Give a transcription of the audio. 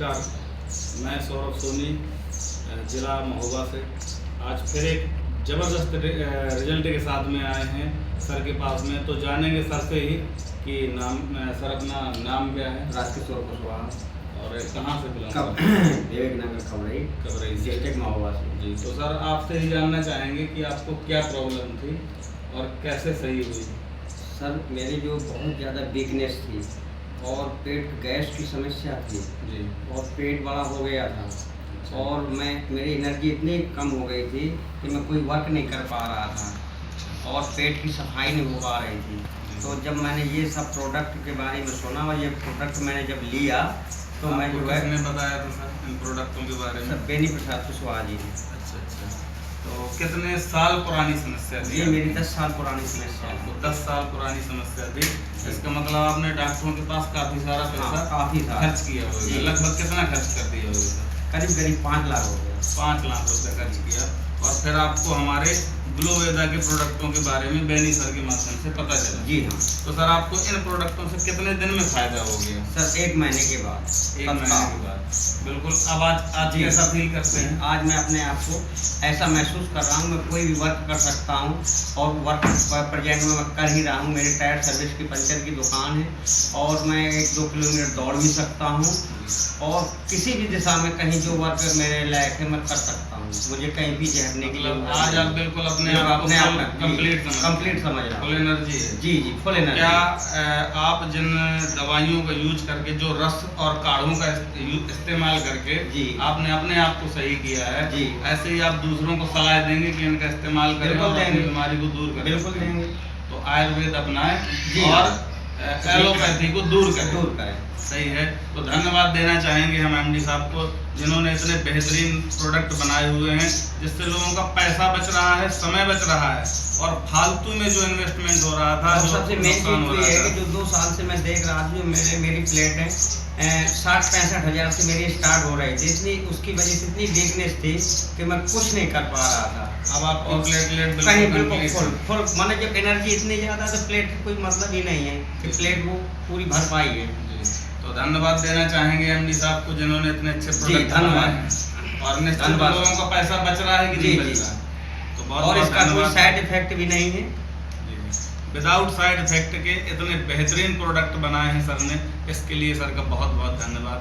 नमस्कार, मैं सौरभ सोनी, ज़िला महोबा से। आज फिर एक ज़बरदस्त रिजल्ट के साथ में आए हैं सर के पास में। तो जानेंगे सर से ही कि सर अपना नाम क्या है? राजकिशोर कुशवाहा। और कहाँ से बिलोंग विवेकनगर खबरई डिस्ट्रिक्ट महोबा से। जी। तो सर आपसे ही जानना चाहेंगे कि आपको क्या प्रॉब्लम थी और कैसे सही हुई? सर मेरी जो बहुत ज़्यादा वीकनेस थी और पेट गैस की समस्या थी जी। और पेट बड़ा हो गया था और मेरी एनर्जी इतनी कम हो गई थी कि मैं कोई वर्क नहीं कर पा रहा था और पेट की सफाई नहीं हो पा रही थी। तो जब मैंने ये सब प्रोडक्ट के बारे में सुना और ये प्रोडक्ट मैंने जब लिया तो मैं जो है बताया था सर इन प्रोडक्टों के बारे में? सर बेनी प्रसाद कुशवाहा जी ने। अच्छा। तो कितने साल पुरानी समस्या थी? ये मेरी 10 साल पुरानी समस्या है। 10 साल पुरानी समस्या थी। इसका मतलब आपने डॉक्टरों के पास काफ़ी सारा पैसा काफ़ी खर्च किया होगा। लगभग कितना खर्च कर दिया होगा? करीब 5 लाख हो गया। 5 लाख रुपये खर्च किया और फिर आपको हमारे ग्लोवेदा के प्रोडक्टों के बारे में बेनी सर के माध्यम से पता चला। जी हाँ। तो सर आपको इन प्रोडक्टों से कितने दिन में फ़ायदा हो गया? सर 1 महीने के बाद। 1 महीने के बाद। बिल्कुल। अब आज कैसा फील करते हैं? आज मैं अपने आप को ऐसा महसूस कर रहा हूँ, मैं कोई भी वर्क कर सकता हूँ और वर्क प्रेजेंट में मैं कर ही रहा हूँ। मेरी टायर सर्विस की पंचर की दुकान है और मैं 1-2 किलोमीटर दौड़ भी सकता हूँ और किसी भी दिशा में कहीं जो वर्क मेरे लायक है मैं कर सकता हूँ। मुझे कहीं भी झेलने के लिए आज आप बिल्कुल अपने आप कंप्लीट समझ रहा हूँ। फुल एनर्जी है। जी फुल एनर्जी। क्या आप जिन दवाइयों का यूज करके, जो रस और काढ़ों का इस्तेमाल करके जी आपने अपने आप को सही किया है, जी ऐसे ही आप दूसरों को सलाह देंगे कि इनका इस्तेमाल करें और अपनी बीमारी को दूर करें? बिल्कुल देंगे। तो आयुर्वेद अपनाएं और एलोपैथी को दूर करें। सही है। तो धन्यवाद देना चाहेंगे हम एमडी साहब को, जिन्होंने इतने बेहतरीन प्रोडक्ट बनाए हुए हैं जिससे लोगों का पैसा बच रहा है, समय बच रहा है और फालतू में जो इन्वेस्टमेंट हो रहा था, जो सबसे मेन चीज़ ये है कि जो 2 साल से मैं देख रहा था, मेरी प्लेट है 60-65 हज़ार से मेरी स्टार्ट हो रही थी। इतनी उसकी वजह से इतनी वीकनेस थी कि मैं कुछ नहीं कर पा रहा था। अब आपको प्लेटलेट बिल्कुल फुल माने जब एनर्जी इतनी ज़्यादा तो प्लेट का कोई मतलब ही नहीं है कि प्लेट वो पूरी भर पाई है। तो धन्यवाद देना चाहेंगे एमडी साहब को, जिन्होंने इतने अच्छे प्रोडक्ट बनाए हैं और निश्चित लोगों का पैसा बच रहा है कि नहीं बच रहा है। तो बहुत इसका कोई साइड इफेक्ट भी नहीं है। विदाउट साइड इफेक्ट के इतने बेहतरीन प्रोडक्ट बनाए हैं सर ने, इसके लिए सर का बहुत बहुत धन्यवाद।